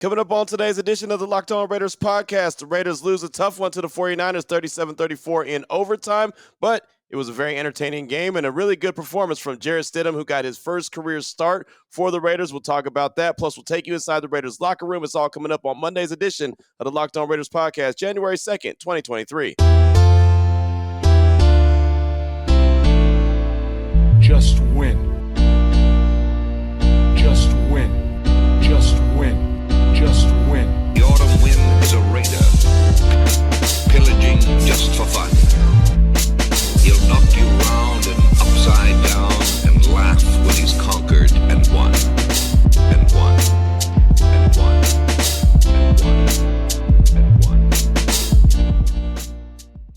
Coming up on today's edition of the Locked On Raiders podcast, the Raiders lose a tough one to the 49ers, 37-34 in overtime, but it was a very entertaining game and a really good performance from Jarrett Stidham, who got his first career start for the Raiders. We'll talk about that. Plus, we'll take you inside the Raiders locker room. It's all coming up on Monday's edition of the Locked On Raiders podcast, January 2nd, 2023. Just win. Just win. Just win. Just win. The autumn wind is a raider, pillaging just for fun. He'll knock you round and upside down and laugh when he's conquered and won. And won. And won. And won. And won.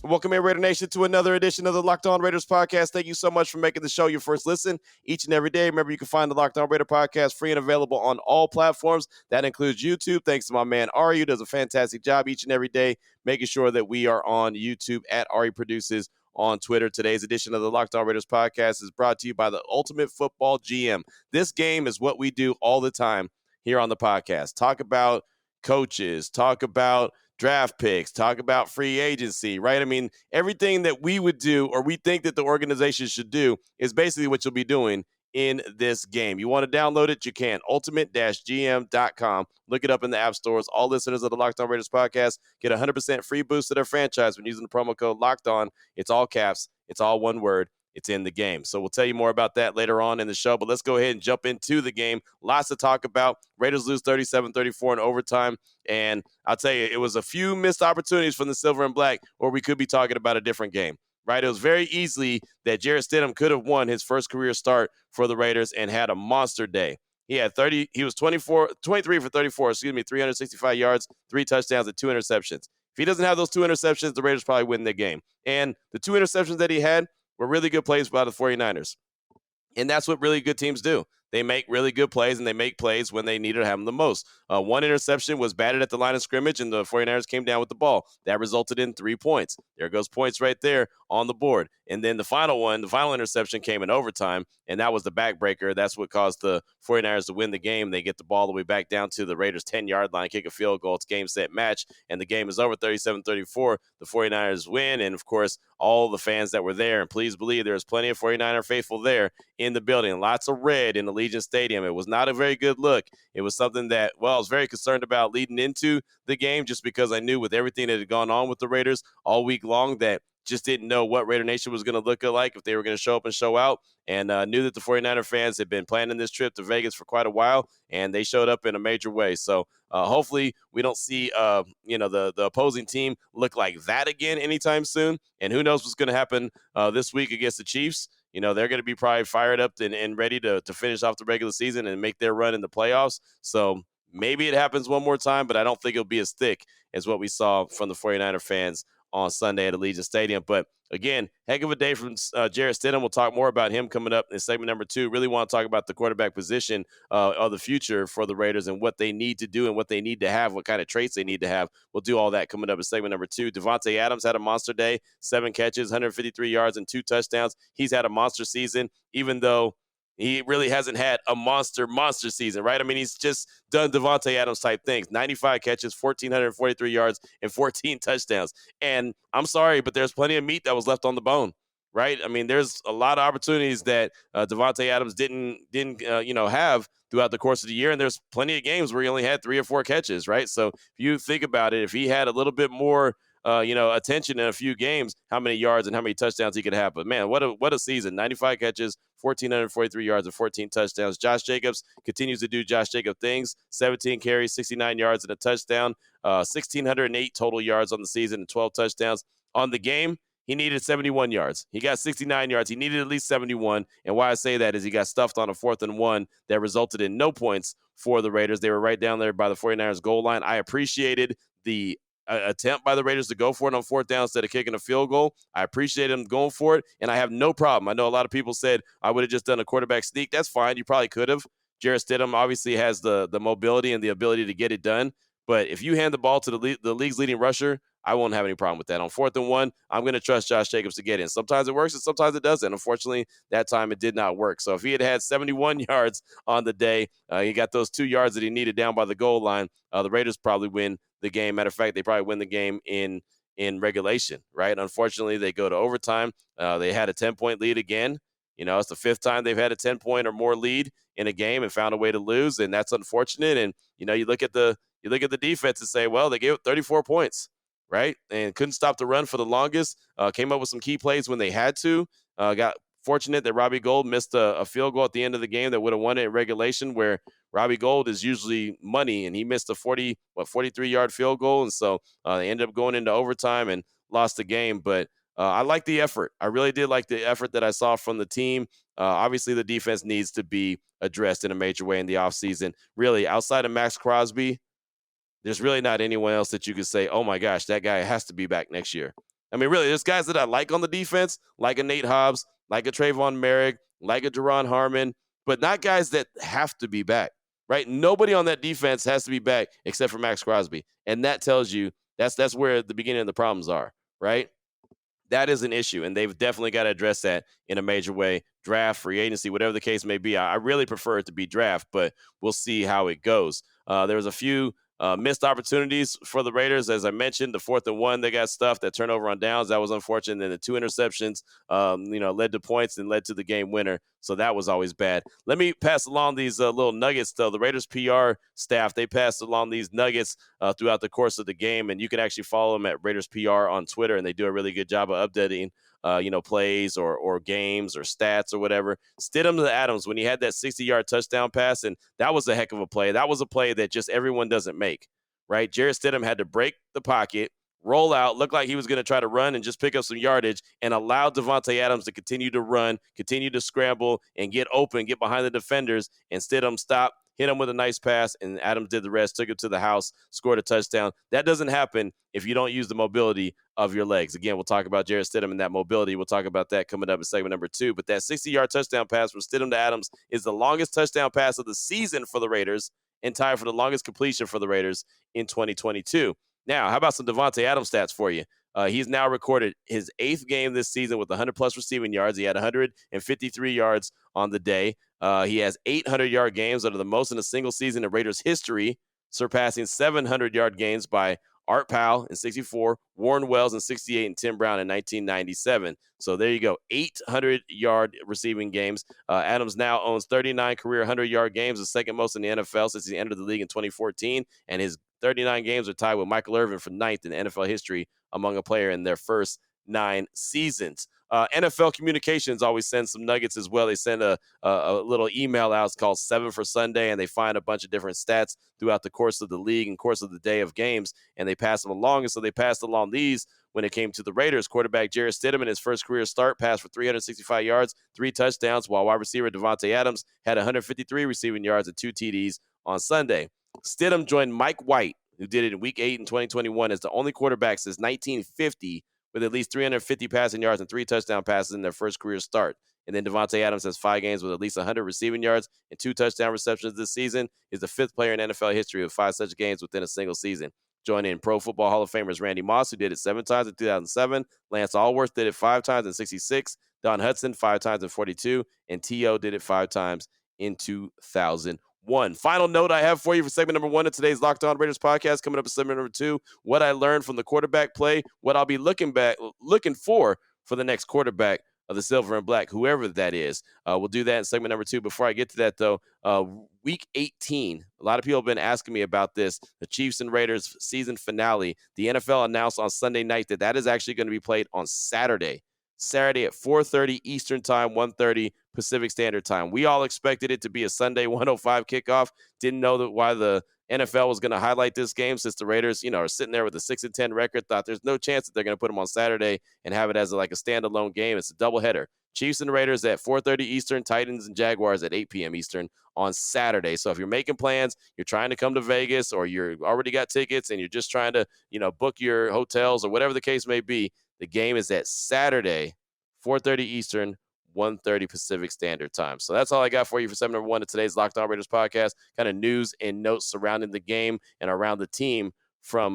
Welcome in, Raider Nation, to another edition of the Locked On Raiders podcast. Thank you so much for making the show your first listen each and every day. Remember, you can find the Locked On Raider podcast free and available on all platforms. That includes YouTube. Thanks to my man Ari, who does a fantastic job each and every day making sure that we are on YouTube at Ari Produces on Twitter. Today's edition of the Locked On Raiders podcast is brought to you by the Ultimate Football GM. This game is what we do all the time here on the podcast. Talk about coaches, talk about draft picks, talk about free agency, right? I mean, everything that we would do or we think that the organization should do is basically what you'll be doing in this game. You want to download it? You can. Ultimate-GM.com. Look it up in the app stores. All listeners of the Locked On Raiders podcast get 100% free boost to their franchise when using the promo code Locked On. It's all caps. It's all one word. It's in the game. So we'll tell you more about that later on in the show, but let's go ahead and jump into the game. Lots to talk about. Raiders lose 37-34 in overtime, and I'll tell you, it was a few missed opportunities from the Silver and Black, or we could be talking about a different game, right? It was very easily that Jarrett Stidham could have won his first career start for the Raiders and had a monster day. He was 23 for 34, 365 yards, 3 touchdowns, and 2 interceptions. If he doesn't have those 2 interceptions, the Raiders probably win the game. And the 2 interceptions that he had were really good plays by the 49ers. And that's what really good teams do. They make really good plays, and they make plays when they needed to have them the most. One interception was batted at the line of scrimmage, and the 49ers came down with the ball. That resulted in 3 points. There goes points right there on the board. And then the final interception came in overtime, and that was the backbreaker. That's what caused the 49ers to win the game. They get the ball all the way back down to the Raiders' 10-yard line, kick a field goal. It's game, set, match, and the game is over 37-34. The 49ers win, and, of course, all the fans that were there, and please believe there's plenty of 49er faithful there in the building. Lots of red in Allegiant Stadium. It was not a very good look. It was something that, I was very concerned about leading into the game just because I knew with everything that had gone on with the Raiders all week long that just didn't know what Raider Nation was going to look like, if they were going to show up and show out, and knew that the 49er fans had been planning this trip to Vegas for quite a while, and they showed up in a major way. So hopefully we don't see the opposing team look like that again anytime soon, and who knows what's going to happen this week against the Chiefs. They're going to be probably fired up and ready to finish off the regular season and make their run in the playoffs. So maybe it happens one more time, but I don't think it'll be as thick as what we saw from the 49er fans on Sunday at Allegiant Stadium. But again, heck of a day from Jarrett Stidham. We'll talk more about him coming up in segment number 2. Really want to talk about the quarterback position of the future for the Raiders and what they need to do and what they need to have, what kind of traits they need to have. We'll do all that coming up in segment number 2. Davante Adams had a monster day, 7 catches, 153 yards, and 2 touchdowns. He's had a monster season, even though he really hasn't had a monster season, right? I mean, he's just done Davante Adams type things. 95 catches, 1,443 yards, and 14 touchdowns. And I'm sorry, but there's plenty of meat that was left on the bone, right? I mean, there's a lot of opportunities that Davante Adams didn't have throughout the course of the year, and there's plenty of games where he only had 3 or 4 catches, right? So if you think about it, if he had a little bit more attention in a few games, how many yards and how many touchdowns he could have. But man, what a season. 95 catches, 1,443 yards, and 14 touchdowns. Josh Jacobs continues to do Josh Jacobs things. 17 carries, 69 yards, and a touchdown. 1,608 total yards on the season and 12 touchdowns. On the game, he needed 71 yards. He got 69 yards. He needed at least 71. And why I say that is he got stuffed on a 4th and 1 that resulted in no points for the Raiders. They were right down there by the 49ers goal line. I appreciated the attempt by the Raiders to go for it on 4th down instead of kicking a field goal. I appreciate them going for it, and I have no problem. I know a lot of people said I would have just done a quarterback sneak. That's fine. You probably could have. Jarrett Stidham obviously has the mobility and the ability to get it done. But if you hand the ball to the league's leading rusher, I won't have any problem with that. On 4th and 1, I'm going to trust Josh Jacobs to get in. Sometimes it works and sometimes it doesn't. Unfortunately, that time it did not work. So if he had 71 yards on the day, he got those 2 yards that he needed down by the goal line, the Raiders probably win the game. Matter of fact, they probably win the game in regulation, right? Unfortunately, they go to overtime. They had a 10-point lead again. It's the 5th time they've had a 10-point or more lead in a game and found a way to lose, and that's unfortunate. And you look at the defense and say, well, they gave up 34 points, right? And couldn't stop the run for the longest. Came up with some key plays when they had to. Got fortunate that Robbie Gould missed a field goal at the end of the game that would have won it in regulation, where Robbie Gould is usually money, and he missed a 43-yard field goal, and so they ended up going into overtime and lost the game. But I like the effort. I really did like the effort that I saw from the team. Obviously, the defense needs to be addressed in a major way in the offseason. Really, outside of Max Crosby, there's really not anyone else that you could say, oh, my gosh, that guy has to be back next year. I mean, really, there's guys that I like on the defense, like a Nate Hobbs, like a Trayvon Merrick, like a Jerron Harmon, but not guys that have to be back, right? Nobody on that defense has to be back except for Max Crosby. And that tells you that's where the beginning of the problems are, right? That is an issue, and they've definitely got to address that in a major way. Draft, free agency, whatever the case may be. I really prefer it to be draft, but we'll see how it goes. There was a few missed opportunities for the Raiders. As I mentioned, the 4th and 1, they got stuffed. That turnover on downs, that was unfortunate. And the 2 interceptions, led to points and led to the game winner. So that was always bad. Let me pass along these little nuggets, though. The Raiders PR staff, they passed along these nuggets throughout the course of the game. And you can actually follow them at Raiders PR on Twitter, and they do a really good job of updating plays or games or stats or whatever. Stidham to Adams, when he had that 60-yard touchdown pass, and that was a heck of a play. That was a play that just everyone doesn't make, right? Jarrett Stidham had to break the pocket, roll out, look like he was going to try to run and just pick up some yardage, and allow Davante Adams to continue to run, continue to scramble, and get open, get behind the defenders, and Stidham stopped, hit him with a nice pass, and Adams did the rest, took it to the house, scored a touchdown. That doesn't happen if you don't use the mobility of your legs. Again, we'll talk about Jarrett Stidham and that mobility. We'll talk about that coming up in segment number 2. But that 60-yard touchdown pass from Stidham to Adams is the longest touchdown pass of the season for the Raiders and tied for the longest completion for the Raiders in 2022. Now, how about some Davante Adams stats for you? He's now recorded his 8th game this season with 100-plus receiving yards. He had 153 yards on the day. He has 800-yard games that are the most in a single season in Raiders history, surpassing 700-yard games by Art Powell in 64, Warren Wells in 68, and Tim Brown in 1997. So there you go, 800-yard receiving games. Adams now owns 39 career 100-yard games, the second most in the NFL since he entered the league in 2014, and his 39 games are tied with Michael Irvin for 9th in NFL history among a player in their first 9 seasons. NFL Communications always sends some nuggets as well. They send a little email out. It's called 7 for Sunday, and they find a bunch of different stats throughout the course of the league and course of the day of games, and they pass them along. And so they passed along these when it came to the Raiders. Quarterback Jarrett Stidham in his first career start passed for 365 yards, 3 touchdowns, while wide receiver Davante Adams had 153 receiving yards and 2 TDs on Sunday. Stidham joined Mike White, who did it in Week 8 in 2021, as the only quarterback since 1950 with at least 350 passing yards and 3 touchdown passes in their first career start. And then Davante Adams has 5 games with at least 100 receiving yards and 2 touchdown receptions this season. He's the 5th player in NFL history with 5 such games within a single season. Joining Pro Football Hall of Famers Randy Moss, who did it 7 times in 2007. Lance Allworth did it 5 times in 66. Don Hudson 5 times in 42. And T.O. did it 5 times in 2001. Final note I have for you for segment number 1 of today's Locked On Raiders podcast. Coming up in segment number 2, what I learned from the quarterback play, what I'll be looking for the next quarterback of the Silver and Black, whoever that is. We'll do that in segment number 2. Before I get to that, though, Week 18, a lot of people have been asking me about this, the Chiefs and Raiders season finale. The NFL announced on Sunday night that is actually going to be played on Saturday at 4:30 Eastern Time, 1:30 Pacific Standard Time. We all expected it to be a Sunday 1:05 kickoff. Didn't know why the NFL was going to highlight this game since the Raiders, are sitting there with a 6-10 record. Thought there's no chance that they're going to put them on Saturday and have it as a standalone game. It's a doubleheader. Chiefs and Raiders at 4:30 Eastern, Titans and Jaguars at 8 p.m. Eastern on Saturday. So if you're making plans, you're trying to come to Vegas, or you're already got tickets and you're just trying to, book your hotels or whatever the case may be, the game is at Saturday, 4:30 Eastern, 1:30 Pacific Standard Time. So that's all I got for you for segment number 1 of today's Locked On Raiders podcast. Kind of news and notes surrounding the game and around the team from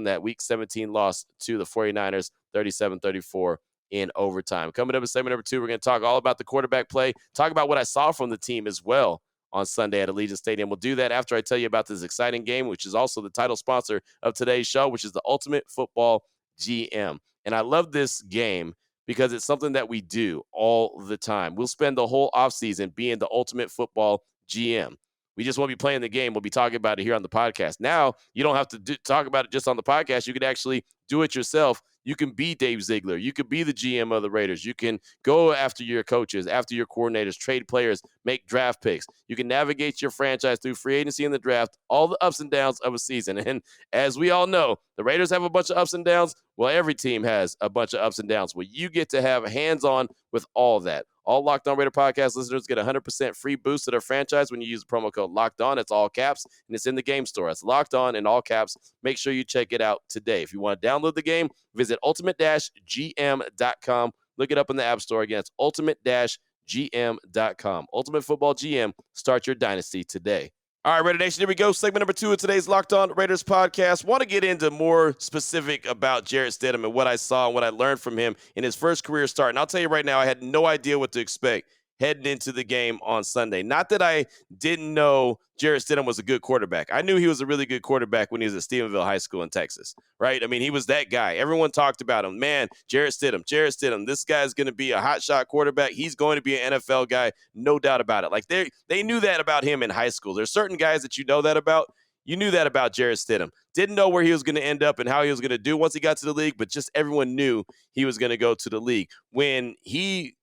that Week 17 loss to the 49ers, 37-34 in overtime. Coming up in segment number 2, we're going to talk all about the quarterback play, talk about what I saw from the team as well on Sunday at Allegiant Stadium. We'll do that after I tell you about this exciting game, which is also the title sponsor of today's show, which is the Ultimate Football GM. And I love this game because it's something that we do all the time. We'll spend the whole offseason being the Ultimate Football GM. We just won't be playing the game. We'll be talking about it here on the podcast. Now, you don't have to talk about it just on the podcast. You can actually do it yourself. You can be Dave Ziegler. You could be the GM of the Raiders. You can go after your coaches, after your coordinators, trade players, make draft picks. You can navigate your franchise through free agency and the draft, all the ups and downs of a season. And as we all know, the Raiders have a bunch of ups and downs. Well, every team has a bunch of ups and downs. Well, you get to have hands-on with all of that. All Locked On Raider podcast listeners get 100% free boost to their franchise when you use the promo code Locked On. It's all caps, and it's in the game store. It's Locked On in all caps. Make sure you check it out today. If you want to download the game, visit ultimate-gm.com. Look it up in the App Store. Again, it's ultimate-gm.com. Ultimate Football GM. Start your dynasty today. All right, Raider Nation, here we go. Segment number 2 of today's Locked On Raiders podcast. Want to get into more specific about Jarrett Stidham and what I saw and what I learned from him in his first career start. And I'll tell you right now, I had no idea what to expect heading into the game on Sunday. Not that I didn't know Jarrett Stidham was a good quarterback. I knew he was a really good quarterback when he was at Stephenville High School in Texas, right? I mean, he was that guy. Everyone talked about him. Man, Jarrett Stidham. This guy's going to be a hotshot quarterback. He's going to be an NFL guy, no doubt about it. Like they knew that about him in high school. There's certain guys that you know that about. You knew that about Jarrett Stidham. Didn't know where he was going to end up and how he was going to do once he got to the league, but just everyone knew he was going to go to the league. When he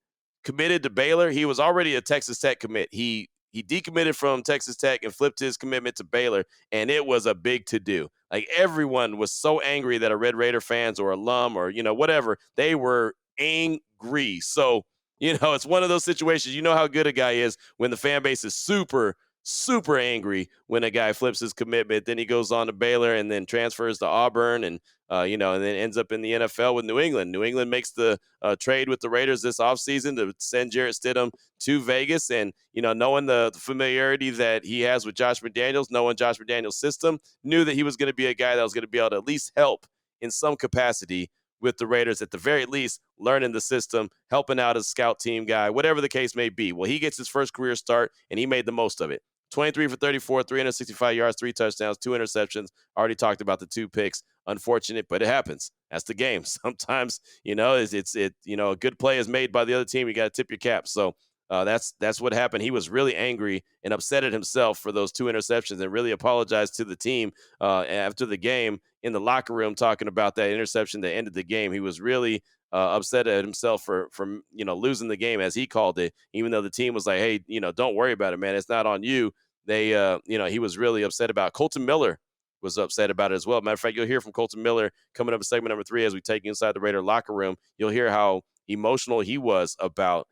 committed to Baylor, he was already a Texas Tech commit. He decommitted from Texas Tech and flipped his commitment to Baylor, and it was a big to-do. Like, everyone was so angry that a Red Raider fans or alum or, whatever, they were angry. So, it's one of those situations. You know how good a guy is when the fan base is super, super angry when a guy flips his commitment. Then he goes on to Baylor and then transfers to Auburn and then ends up in the NFL with New England. New England makes the trade with the Raiders this offseason to send Jarrett Stidham to Vegas. And, knowing the familiarity that he has with Josh McDaniels, knowing Josh McDaniels' system, knew that he was going to be a guy that was going to be able to at least help in some capacity with the Raiders, at the very least, learning the system, helping out as a scout team guy, whatever the case may be. Well, he gets his first career start, and he made the most of it. 23 for 34, 365 yards, 3 touchdowns, 2 interceptions. Already talked about the 2 picks. Unfortunate, but it happens. That's the game. Sometimes, it's a good play is made by the other team. You got to tip your cap. So that's what happened. He was really angry and upset at himself for those 2 interceptions and really apologized to the team after the game in the locker room, talking about that interception that ended the game. He was really upset at himself for losing the game, as he called it, even though the team was like, hey, don't worry about it, man. It's not on you. They, he was really upset about it. Colton Miller was upset about it as well. Matter of fact, you'll hear from Colton Miller coming up in segment number 3 as we take you inside the Raider locker room. You'll hear how emotional he was about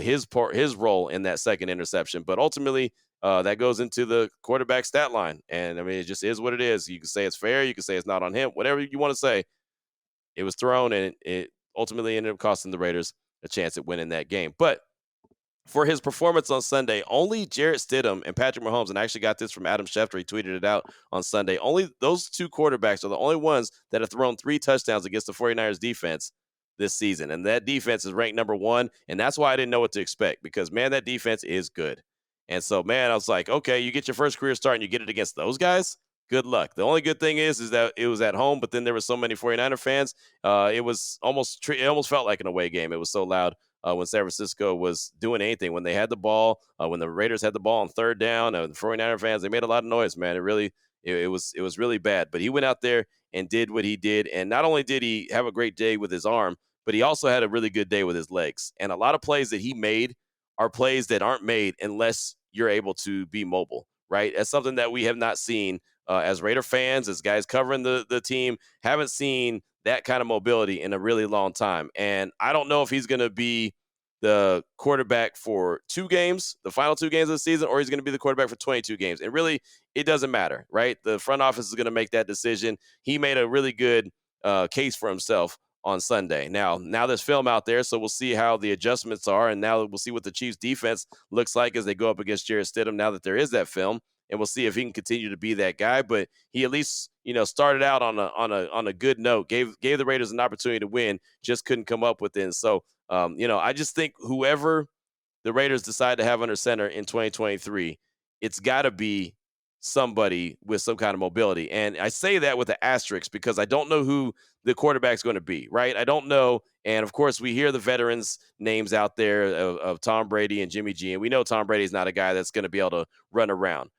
his role in that second interception. But ultimately, that goes into the quarterback stat line. And, I mean, it just is what it is. You can say it's fair. You can say it's not on him. Whatever you want to say. It was thrown, and it ultimately ended up costing the Raiders a chance at winning that game. But for his performance on Sunday, only Jarrett Stidham and Patrick Mahomes, and I actually got this from Adam Schefter, he tweeted it out on Sunday, only those 2 quarterbacks are the only ones that have thrown 3 touchdowns against the 49ers defense this season. And that defense is ranked number 1, and that's why I didn't know what to expect because, man, that defense is good. And so, man, I was like, okay, you get your first career start and you get it against those guys? Good luck. The only good thing is that it was at home, but then there were so many 49er fans. It almost felt like an away game. It was so loud when San Francisco was doing anything. When they had the ball, when the Raiders had the ball on 3rd down, the 49er fans, they made a lot of noise, man. It was really bad. But he went out there and did what he did. And not only did he have a great day with his arm, but he also had a really good day with his legs. And a lot of plays that he made are plays that aren't made unless you're able to be mobile, right? That's something that we have not seen as Raider fans, as guys covering the team, haven't seen that kind of mobility in a really long time. And I don't know if he's going to be the quarterback for 2 games, the final 2 games of the season, or he's going to be the quarterback for 22 games. And really, it doesn't matter, right? The front office is going to make that decision. He made a really good case for himself on Sunday. Now there's film out there, so we'll see how the adjustments are, and now we'll see what the Chiefs' defense looks like as they go up against Jarrett Stidham now that there is that film. and we'll see if he can continue to be that guy. But he at least, started out on a good note, gave the Raiders an opportunity to win, just couldn't come up with it. And so, I just think whoever the Raiders decide to have under center in 2023, it's got to be somebody with some kind of mobility. And I say that with an asterisk because I don't know who the quarterback's going to be, right? I don't know. And of course, we hear the veterans' names out there of Tom Brady and Jimmy G. And we know Tom Brady's not a guy that's going to be able to run around.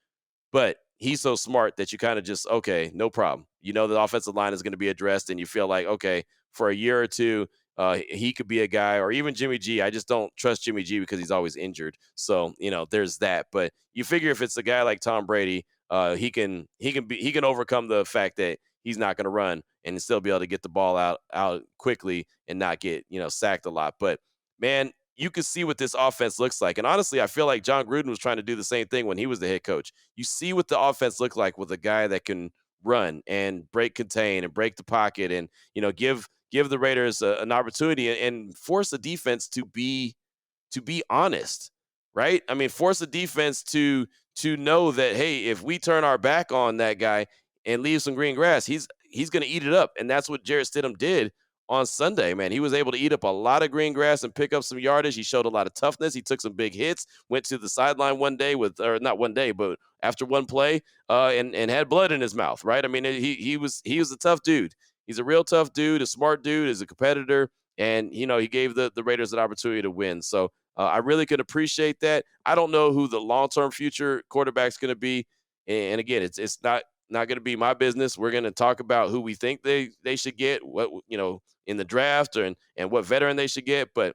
But he's so smart that you kind of just, okay, no problem. The offensive line is going to be addressed, and you feel like, okay, for a year or two, he could be a guy, or even Jimmy G. I just don't trust Jimmy G because he's always injured. So, there's that. But you figure if it's a guy like Tom Brady, he can overcome the fact that he's not going to run and still be able to get the ball out quickly and not get, sacked a lot. But man, you can see what this offense looks like. And honestly, I feel like John Gruden was trying to do the same thing when he was the head coach. You see what the offense looked like with a guy that can run and contain and break the pocket and, give the Raiders an opportunity and force the defense to be honest, right? I mean, force the defense to know that, hey, if we turn our back on that guy and leave some green grass, he's going to eat it up. And that's what Jarrett Stidham did on Sunday, man. He was able to eat up a lot of green grass and pick up some yardage. He showed a lot of toughness. He took some big hits, went to the sideline one day or not one day, but after one play, and had blood in his mouth, right? I mean, he was a tough dude. He's a real tough dude, a smart dude, is a competitor, and, he gave the Raiders an opportunity to win. So I really could appreciate that. I don't know who the long-term future quarterback's going to be. And again, it's not going to be my business. We're going to talk about who we think they should get, what, in the draft and what veteran they should get. But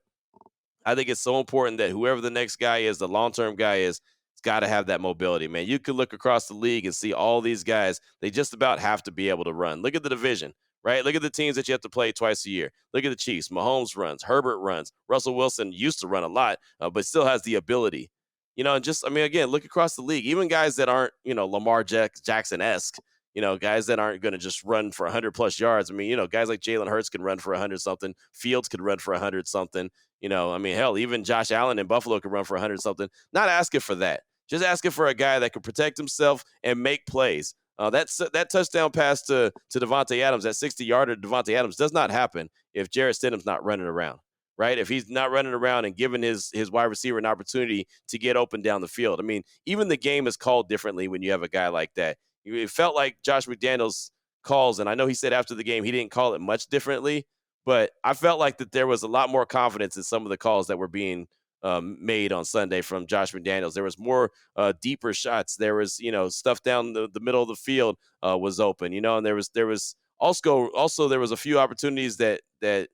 I think it's so important that whoever the next guy is, the long-term guy is, it's got to have that mobility, man. You could look across the league and see all these guys. They just about have to be able to run. Look at the division, right? Look at the teams that you have to play twice a year. Look at the Chiefs. Mahomes runs. Herbert runs. Russell Wilson used to run a lot, but still has the ability. And just, I mean, again, look across the league. Even guys that aren't, Lamar Jackson-esque, guys that aren't going to just run for 100-plus yards. I mean, guys like Jalen Hurts can run for 100-something. Fields could run for 100-something. I mean, hell, even Josh Allen in Buffalo could run for 100-something. Not asking for that. Just asking for a guy that can protect himself and make plays. That touchdown pass to Devontae Adams, that 60-yarder to Devontae Adams, does not happen if Jarrett Stidham's not running around, right? If he's not running around and giving his wide receiver an opportunity to get open down the field. I mean, even the game is called differently when you have a guy like that. It felt like Josh McDaniels calls, and I know he said after the game he didn't call it much differently, but I felt like that there was a lot more confidence in some of the calls that were being made on Sunday from Josh McDaniels. There was more deeper shots. There was, stuff down the middle of the field was open, and there was also there was a few opportunities that Jarrett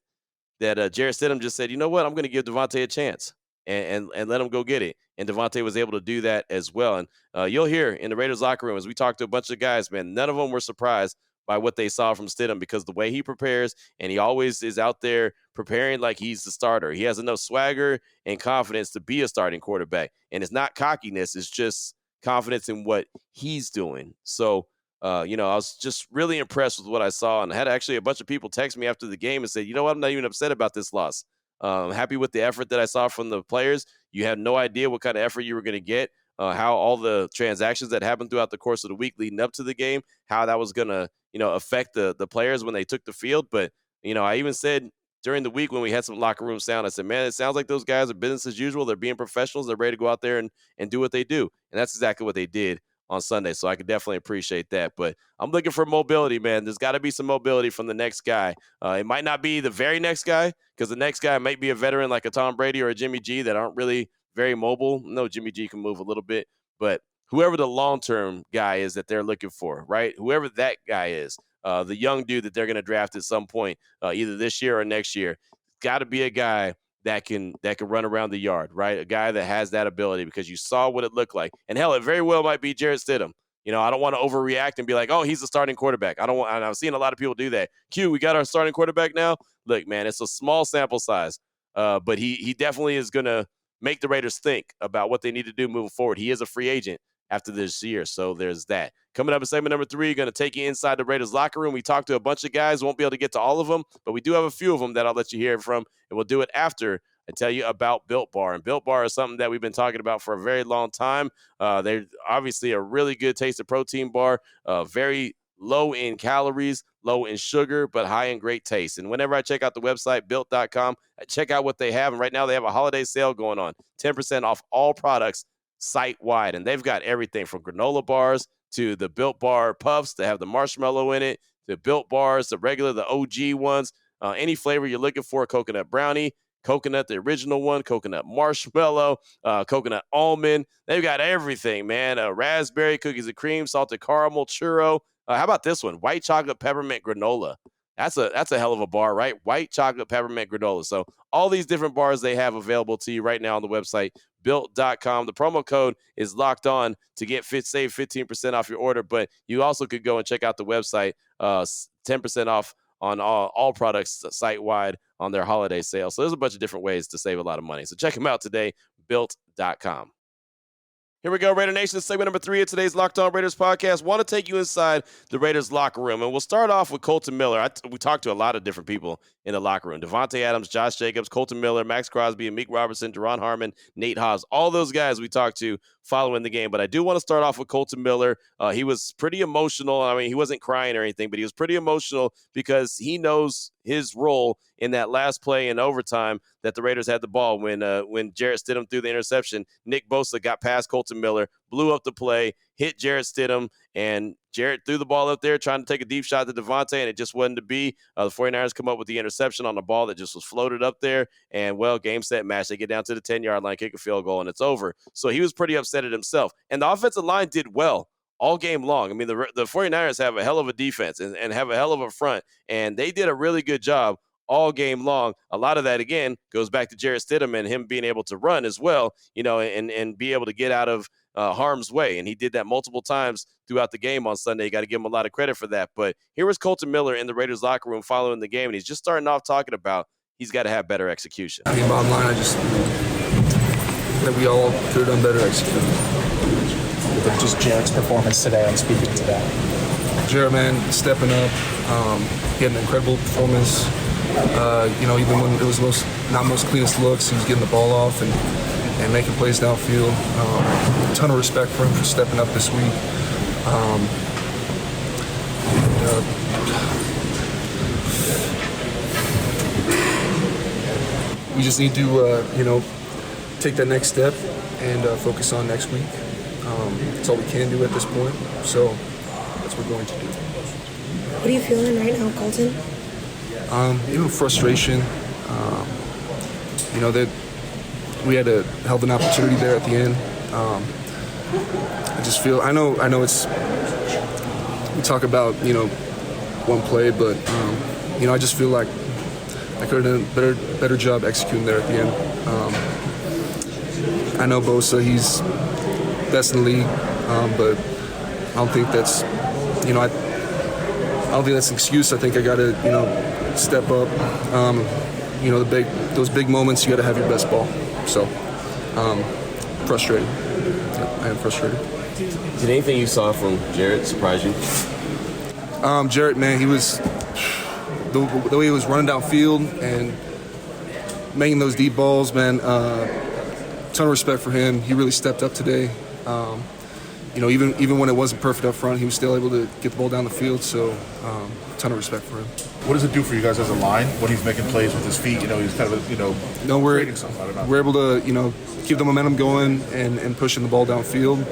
Stidham just said, you know what, I'm going to give Devontae a chance and let him go get it. And Devontae was able to do that as well. And you'll hear in the Raiders locker room as we talked to a bunch of guys, man, none of them were surprised by what they saw from Stidham because the way he prepares, and he always is out there preparing like he's the starter. He has enough swagger and confidence to be a starting quarterback. And it's not cockiness, it's just confidence in what he's doing. So, I was just really impressed with what I saw, and I had actually a bunch of people text me after the game and said, you know what, I'm not even upset about this loss. I'm happy with the effort that I saw from the players. You had no idea what kind of effort you were going to get, how all the transactions that happened throughout the course of the week leading up to the game, how that was going to, affect the players when they took the field. But, I even said during the week when we had some locker room sound, I said, man, it sounds like those guys are business as usual. They're being professionals. They're ready to go out there and do what they do. And that's exactly what they did on Sunday. So I could definitely appreciate that. But I'm looking for mobility, man. There's got to be some mobility from the next guy. It might not be the very next guy because the next guy might be a veteran like a Tom Brady or a Jimmy G that aren't really very mobile. No, Jimmy G can move a little bit. But whoever the long-term guy is that they're looking for, right? Whoever that guy is, the young dude that they're going to draft at some point, either this year or next year, got to be a guy that can run around the yard, right? A guy that has that ability because you saw what it looked like. And hell, it very well might be Jarrett Stidham. I don't want to overreact and be like, oh, he's the starting quarterback. And I've seen a lot of people do that. Q, we got our starting quarterback now. Look, man, it's a small sample size, but he definitely is going to make the Raiders think about what they need to do moving forward. He is a free agent after this year, so there's that. Coming up in segment number 3, going to take you inside the Raiders locker room. We talked to a bunch of guys. Won't be able to get to all of them, but we do have a few of them that I'll let you hear from, and we'll do it after and tell you about Built Bar. And Built Bar is something that we've been talking about for a very long time. They're obviously a really good tasted protein bar, very low in calories, low in sugar, but high in great taste. And whenever I check out the website, built.com, I check out what they have. And right now they have a holiday sale going on, 10% off all products site-wide. And they've got everything from granola bars to the Built Bar Puffs that have the marshmallow in it, the Built Bars, the regular, the OG ones, any flavor you're looking for, coconut brownie, coconut, the original one, coconut marshmallow, coconut almond. They've got everything, man. Raspberry, cookies and cream, salted caramel, churro. How about this one? White chocolate peppermint granola. That's a hell of a bar, right? White chocolate peppermint granola. So all these different bars they have available to you right now on the website, built.com. The promo code is locked on to save 15% off your order, but you also could go and check out the website, 10% off on all products site-wide on their holiday sale. So there's a bunch of different ways to save a lot of money. So check them out today, built.com. Here we go, Raider Nation, segment number 3 of today's Locked On Raiders podcast. Want to take you inside the Raiders locker room, and we'll start off with Colton Miller. We talked to a lot of different people in the locker room. Devontae Adams, Josh Jacobs, Colton Miller, Max Crosby, Amik Robertson, Deron Harmon, Nate Haas, all those guys we talked to following the game. But I do want to start off with Colton Miller. He was pretty emotional. I mean, he wasn't crying or anything, but he was pretty emotional because he knows his role in that last play in overtime that the Raiders had the ball when Jarrett Stidham threw the interception. Nick Bosa got past Colton Miller, blew up the play, hit Jarrett Stidham, and Jarrett threw the ball up there trying to take a deep shot to Devontae, and it just wasn't to be. The 49ers come up with the interception on the ball that just was floated up there, and, well, game, set, match. They get down to the 10-yard line, kick a field goal, and it's over. So he was pretty upset at himself. And the offensive line did well all game long. I mean, the 49ers have a hell of a defense and have a hell of a front, and they did a really good job all game long. A lot of that, again, goes back to Jarrett Stidham and him being able to run as well, and be able to get out of harm's way. And he did that multiple times throughout the game on Sunday. You got to give him a lot of credit for that. But here was Colton Miller in the Raiders locker room following the game, and he's just starting off talking about he's got to have better execution. I mean, bottom line, that we all could have done better executing. But just Jarrett's performance today, I'm speaking to that. Jarrett, man, stepping up, he had an incredible performance. Even when it was not most cleanest looks, he was getting the ball off and making plays downfield. A ton of respect for him for stepping up this week. We just need to, take that next step and focus on next week. That's all we can do at this point, so that's what we're going to do. What are you feeling right now, Colton? Frustration. That we had a hell of an opportunity there at the end. I just feel, I know it's, we talk about, one play, but, I just feel like I could have done a better job executing there at the end. I know Bosa, he's best in the league, but I don't think that's, I don't think that's an excuse. I think I got to, step up. Those big moments, you got to have your best ball. So, frustrated. Yeah, I am frustrated. Did anything you saw from Jarrett surprise you? Jarrett, man, he was the way he was running downfield and making those deep balls, man. Ton of respect for him. He really stepped up today. Even when it wasn't perfect up front, he was still able to get the ball down the field. So, ton of respect for him. What does it do for you guys as a line when he's making plays with his feet? He's kind of, no, we're we're able to, keep the momentum going and pushing the ball downfield.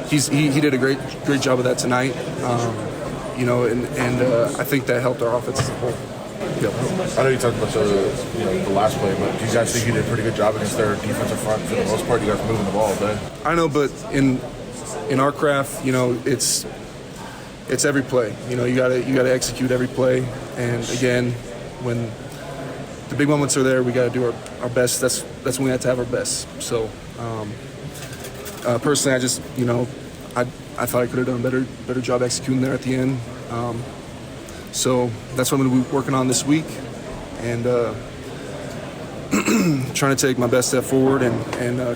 He did a great job of that tonight. I think that helped our offense as a whole. Yep. I know you talked about the last play, but do you guys think you did a pretty good job against their defensive front for the most part? You guys moving the ball all day. I know, but in our craft, it's every play. You gotta execute every play. And again, when the big moments are there, we gotta do our best. That's when we have to have our best. So personally, I just I thought I could have done a better job executing there at the end. So that's what I'm going to be working on this week, and trying to take my best step forward and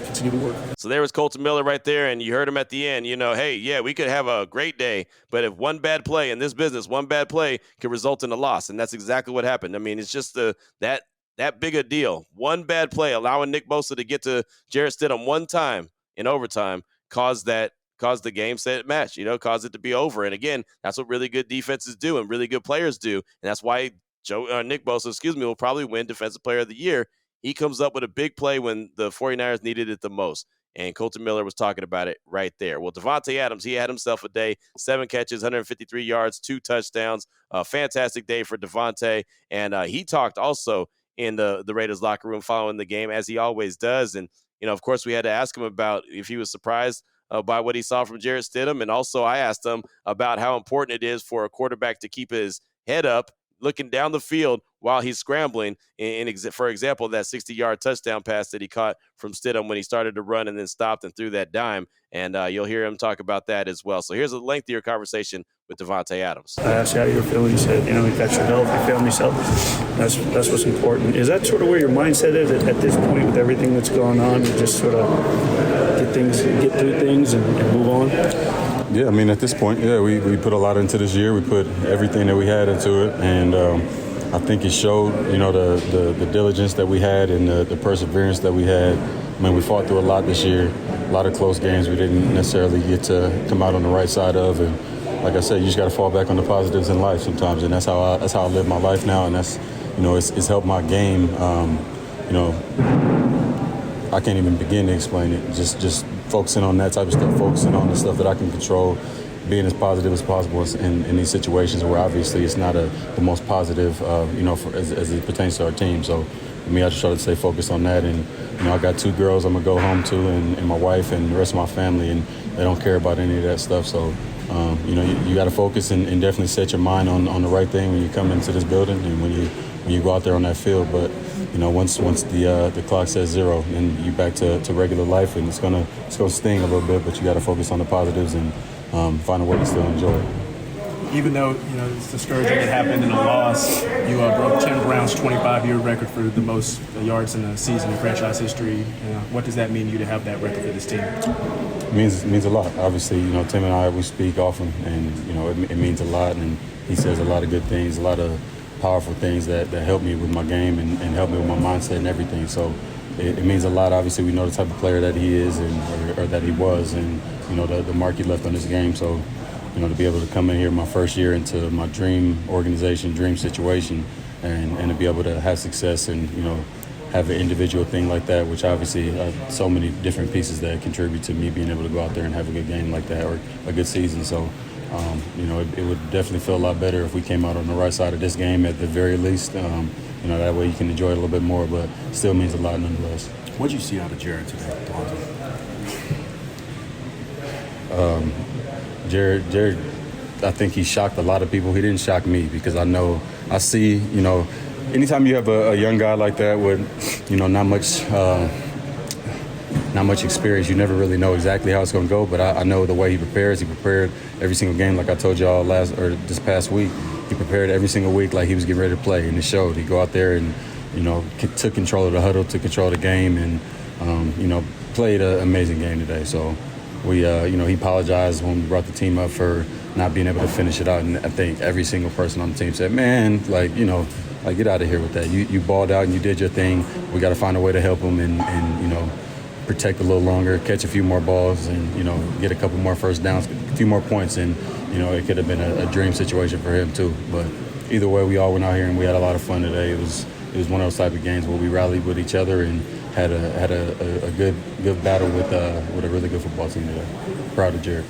continue to work. So there was Colton Miller right there, and you heard him at the end. Hey, yeah, we could have a great day, but if one bad play in this business, one bad play could result in a loss, and that's exactly what happened. I mean, it's just that that big a deal. One bad play, allowing Nick Bosa to get to Jarrett Stidham one time in overtime, caused the game set match, caused it to be over. And again, that's what really good defenses do and really good players do. And that's why Nick Bosa, will probably win Defensive Player of the Year. He comes up with a big play when the 49ers needed it the most. And Colton Miller was talking about it right there. Well, Davante Adams, he had himself a day, 7 catches, 153 yards, 2 touchdowns. A fantastic day for Davante. And he talked also in the Raiders locker room following the game, as he always does. And, of course, we had to ask him about if he was surprised by what he saw from Jarrett Stidham. And also I asked him about how important it is for a quarterback to keep his head up, looking down the field while he's scrambling. For example, that 60-yard touchdown pass that he caught from Stidham when he started to run and then stopped and threw that dime. And you'll hear him talk about that as well. So here's a lengthier conversation with Davante Adams. I asked how you were feeling. He said, you got your health, your family's health. That's what's important. Is that sort of where your mindset is at this point with everything that's going on? You just sort of get through things and move on? Yeah, I mean, at this point, we put a lot into this year. We put everything that we had into it, and I think it showed, the diligence that we had and the perseverance that we had. I mean, we fought through a lot this year, a lot of close games we didn't necessarily get to come out on the right side of, and like I said, you just got to fall back on the positives in life sometimes, and that's how I live my life now, and that's, it's helped my game. I can't even begin to explain it. Just focusing on that type of stuff, focusing on the stuff that I can control, being as positive as possible in these situations where obviously it's not the most positive, as it pertains to our team. So for me, I just try to stay focused on that. And, I got 2 girls I'm going to go home to and my wife and the rest of my family, and they don't care about any of that stuff. So, you got to focus and definitely set your mind on the right thing when you come into this building and when you go out there on that field. But, once the clock says 0, then you back to regular life, and it's gonna sting a little bit, but you got to focus on the positives and find a way to still enjoy it. Even though, it's discouraging it happened in a loss, you broke Tim Brown's 25-year record for the most yards in a season in franchise history. What does that mean to you to have that record for this team? It means a lot. Obviously, Tim and I, we speak often, and, it means a lot, and he says a lot of good things, a lot of powerful things that help me with my game and help me with my mindset and everything. So it means a lot. Obviously, we know the type of player that he is or that he was, and, the mark he left on this game. So, to be able to come in here my first year into my dream organization, dream situation, and to be able to have success and, have an individual thing like that, which obviously so many different pieces that contribute to me being able to go out there and have a good game like that or a good season. So, it would definitely feel a lot better if we came out on the right side of this game at the very least. That way you can enjoy it a little bit more, but still means a lot nonetheless. What did you see out of Jarrett today, Jarrett, I think he shocked a lot of people. He didn't shock me because I see, anytime you have a young guy like that with, not much experience, you never really know exactly how it's going to go, but I know the way he prepares. He prepared every single game, like I told y'all this past week. He prepared every single week like he was getting ready to play, and it showed. He'd go out there and, took control of the huddle, took control of the game, and, played an amazing game today. So he apologized when we brought the team up for not being able to finish it out, and I think every single person on the team said, man, get out of here with that. You balled out and you did your thing. We got to find a way to help him and protect a little longer, catch a few more balls, and get a couple more first downs, a few more points, and it could have been a dream situation for him too. But either way, we all went out here and we had a lot of fun today. It was one of those type of games where we rallied with each other and had a good battle with a really good football team today. Proud of Jarrett.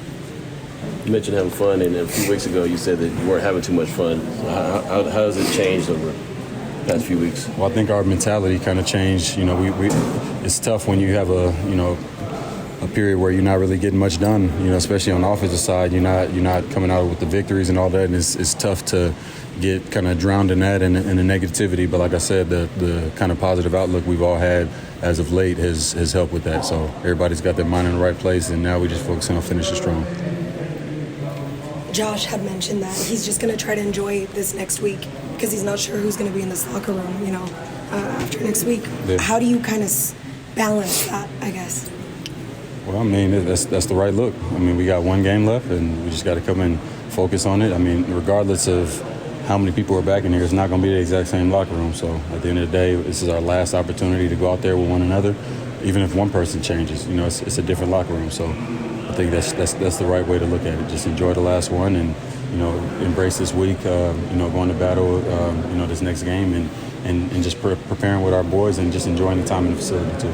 You mentioned having fun, and a few weeks ago you said that you weren't having too much fun. How has it changed over the past few weeks? Well, I think our mentality kind of changed. It's tough when you have a period where you're not really getting much done. Especially on the offensive side, you're not coming out with the victories and all that, and it's tough to get kind of drowned in that and the negativity. But like I said, the kind of positive outlook we've all had as of late has helped with that. So everybody's got their mind in the right place, and now we just focus on finishing strong. Josh had mentioned that he's just going to try to enjoy this next week because he's not sure who's going to be in this locker room, after next week. Yeah. How do you kind of balance that, I guess? Well, that's the right look. We got one game left, and we just got to come and focus on it. Regardless of how many people are back in here, it's not going to be the exact same locker room. So at the end of the day, this is our last opportunity to go out there with one another. Even if one person changes, it's a different locker room. So I think that's the right way to look at it. Just enjoy the last one and, embrace this week, going to battle, this next game and just preparing with our boys and just enjoying the time in the facility too.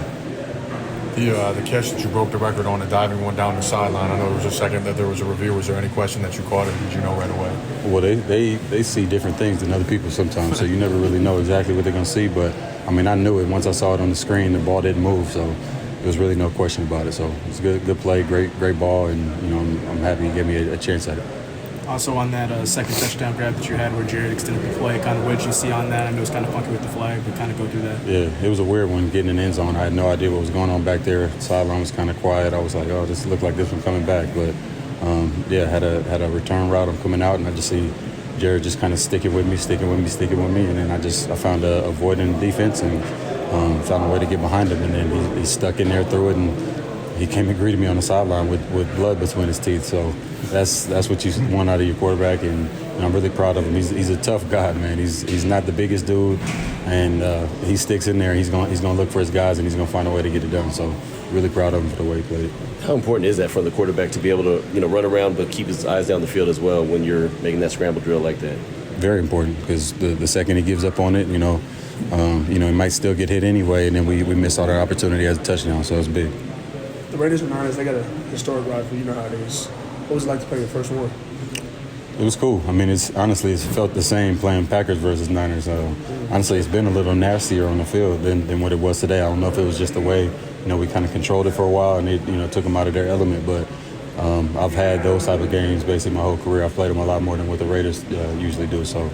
The catch that you broke the record on, the diving one down the sideline, I know there was a second that there was a review. Was there any question that you caught it? Did you know right away? Well, they see different things than other people sometimes, so you never really know exactly what they're going to see. But, I knew it. Once I saw it on the screen, the ball didn't move, so there was really no question about it. So it's good play, great ball, and, I'm happy he gave me a chance at it. Also on that second touchdown grab that you had where Jarrett extended the play, kind of what did you see on that? I know it's kind of funky with the flag, but kind of go through that. Yeah, it was a weird one getting in the end zone. I had no idea what was going on back there. The sideline was kind of quiet. I was like, oh, this looked like this one coming back. But, had a return route. I'm coming out, and I just see Jarrett just kind of sticking with me. And then I found a void in the defense and found a way to get behind him. And then he stuck in there, threw it, and he came and greeted me on the sideline with blood between his teeth. So that's what you want out of your quarterback, and I'm really proud of him. He's a tough guy, man. He's not the biggest dude, and he sticks in there. He's gonna look for his guys, and he's gonna find a way to get it done. So really proud of him for the way he played. How important is that for the quarterback to be able to run around but keep his eyes down the field as well when you're making that scramble drill like that? Very important, because the second he gives up on it, he might still get hit anyway, and then we miss out our opportunity as a touchdown. So it's big. The Raiders and Niners, they got a historic rivalry. You know how it is. What was it like to play your first war? It was cool. It's felt the same playing Packers versus Niners. Honestly, it's been a little nastier on the field than what it was today. I don't know if it was just the way, we kind of controlled it for a while and they, took them out of their element. But I've had those type of games basically my whole career. I've played them a lot more than what the Raiders usually do. So,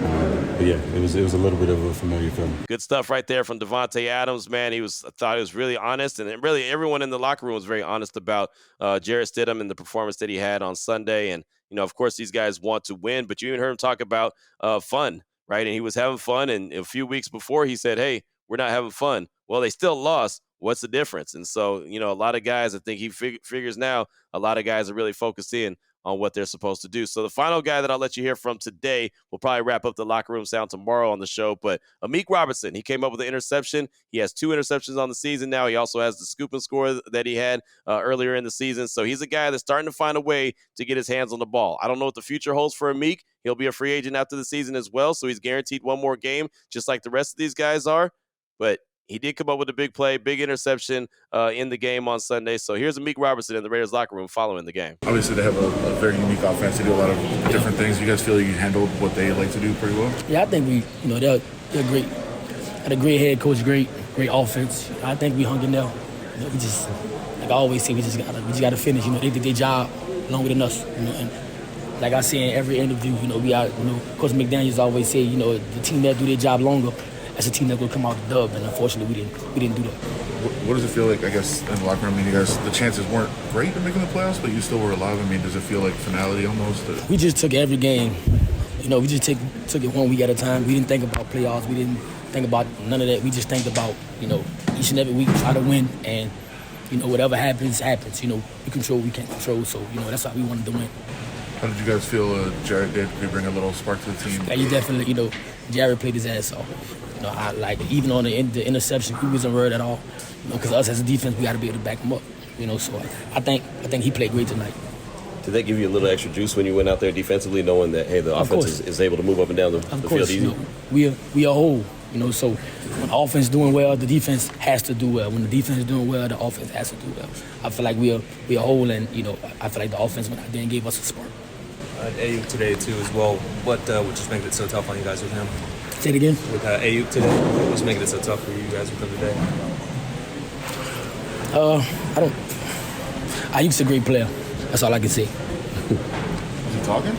but yeah, it was a little bit of a familiar feeling. Good stuff right there from Davante Adams, man. I thought he was really honest, and really everyone in the locker room was very honest about Jarrett Stidham and the performance that he had on Sunday. And, of course, these guys want to win, but you even heard him talk about fun, right? And he was having fun, and a few weeks before he said, hey, we're not having fun. Well, they still lost. What's the difference? And so, a lot of guys, I think he figures now, a lot of guys are really focused in on what they're supposed to do. So the final guy that I'll let you hear from today, we'll probably wrap up the locker room sound tomorrow on the show, but Amik Robertson, he came up with an interception. He has 2 interceptions on the season now. He also has the scoop and score that he had earlier in the season. So he's a guy that's starting to find a way to get his hands on the ball. I don't know what the future holds for Amik. He'll be a free agent after the season as well, so he's guaranteed one more game, just like the rest of these guys are. But he did come up with a big play, big interception in the game on Sunday. So here's Amik Robertson in the Raiders locker room following the game. Obviously, they have a very unique offense. They do a lot of different things. You guys feel you handled what they like to do pretty well? Yeah, I think they're great. Had a great head coach, great offense. I think we hung in there. We just, like I always say, we just gotta finish. They did their job longer than us. And like I say in every interview, we are. Coach McDaniels always say, the team that do their job longer, as a team that will come out the dub, and unfortunately we didn't do that. What does it feel like, I guess, in the locker room? You guys, the chances weren't great in making the playoffs, but you still were alive. Does it feel like finality almost? We just took every game. We just took it 1 week at a time. We didn't think about playoffs. We didn't think about none of that. We just think about, each and every week try to win, and, whatever happens. We control, we can't control, so, that's how we wanted to win. How did you guys feel Jarrett did bring a little spark to the team? Yeah, he definitely, Jarrett played his ass off. Even on the interception, he wasn't worried at all. Because us as a defense, we got to be able to back him up. So I think he played great tonight. Did that give you a little extra juice when you went out there defensively, knowing that, hey, the offense is able to move up and down the field easy? We are whole. So when the offense is doing well, the defense has to do well. When the defense is doing well, the offense has to do well. I feel like we are whole, and I feel like the offense went out there and gave us a spark. Ayuk today too as well. What just makes it so tough on you guys with him? Say it again. With Ayuk today, what's making it so tough for you guys with him today? Ayuk's a great player. That's all I can say. Is he talking?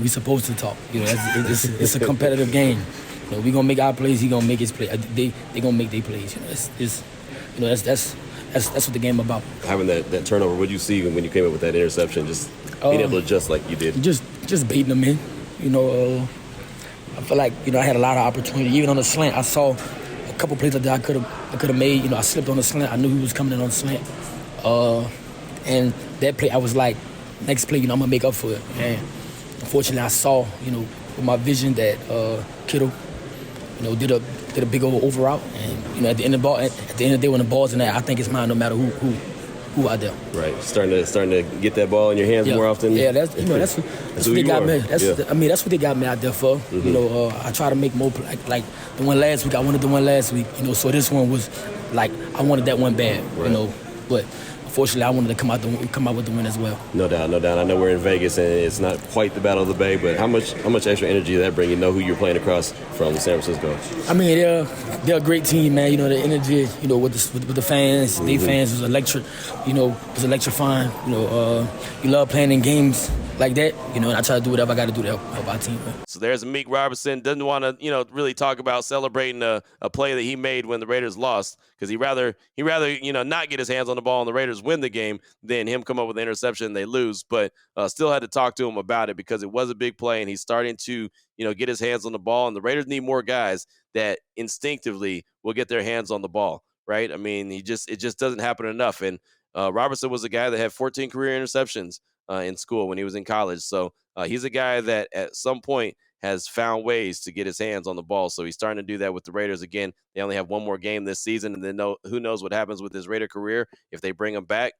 We supposed to talk. It's a competitive game. We gonna make our plays. He gonna make his play. They gonna make their plays. That's what the game about. Having that turnover, what did you see when you came up with that interception? Just being able to adjust like you did. Just baiting them in. I feel like I had a lot of opportunity. Even on the slant, I saw a couple plays that I could have made. I slipped on the slant. I knew he was coming in on the slant. And that play, I was like, next play, I'm gonna make up for it. And unfortunately, I saw, with my vision that Kittle, did a big old over route, and at the end of the day, when the ball's in there, I think it's mine no matter who out there. Right, starting to get that ball in your hands more often. Yeah, that's what they got me. That's what they got me out there for. I try to make more like the one last week. I wanted the one last week. So this one was like I wanted that one bad. Right. But unfortunately, I wanted to come out with the win as well. No doubt. I know we're in Vegas and it's not quite the Battle of the Bay, but how much extra energy did that bring? You know who you're playing across from San Francisco. I mean, they're a great team, man. The energy, with the fans, their fans was electric. Was electrifying. You love playing in games like that. And I try to do whatever I got to do to help our team. So there's Meek Robertson. Doesn't want to, really talk about celebrating a play that he made when the Raiders lost, because he rather not get his hands on the ball and the Raiders win the game than him come up with an interception and they lose. But still had to talk to him about it because it was a big play and he's starting to get his hands on the ball, and the Raiders need more guys that instinctively will get their hands on the ball. Right? I mean, it just doesn't happen enough. And Robertson was a guy that had 14 career interceptions in school when he was in college. So he's a guy that at some point has found ways to get his hands on the ball. So he's starting to do that with the Raiders. Again, they only have one more game this season, and then who knows what happens with his Raider career, if they bring him back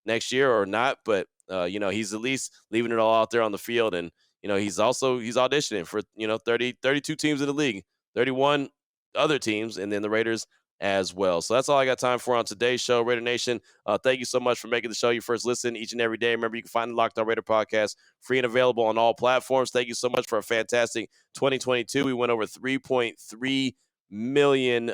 next year or not. But, he's at least leaving it all out there on the field. And, he's auditioning for, 32 teams in the league, 31 other teams, and then the Raiders as well. So that's all I got time for on today's show. Raider Nation, thank you so much for making the show your first listen each and every day. Remember, you can find the Locked On Raider podcast free and available on all platforms. Thank you so much for a fantastic 2022. We went over 3.3 million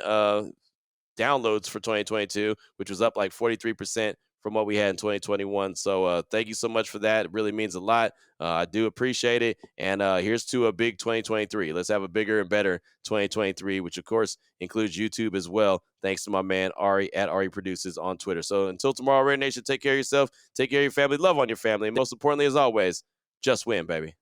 downloads for 2022, which was up like 43% from what we had in 2021. So thank you so much for that. It really means a lot. I do appreciate it. And here's to a big 2023. Let's have a bigger and better 2023, which of course includes YouTube as well. Thanks to my man Ari at Ari Produces on Twitter. So until tomorrow, Raider Nation, take care of yourself, take care of your family, love on your family, and most importantly, as always, just win, baby.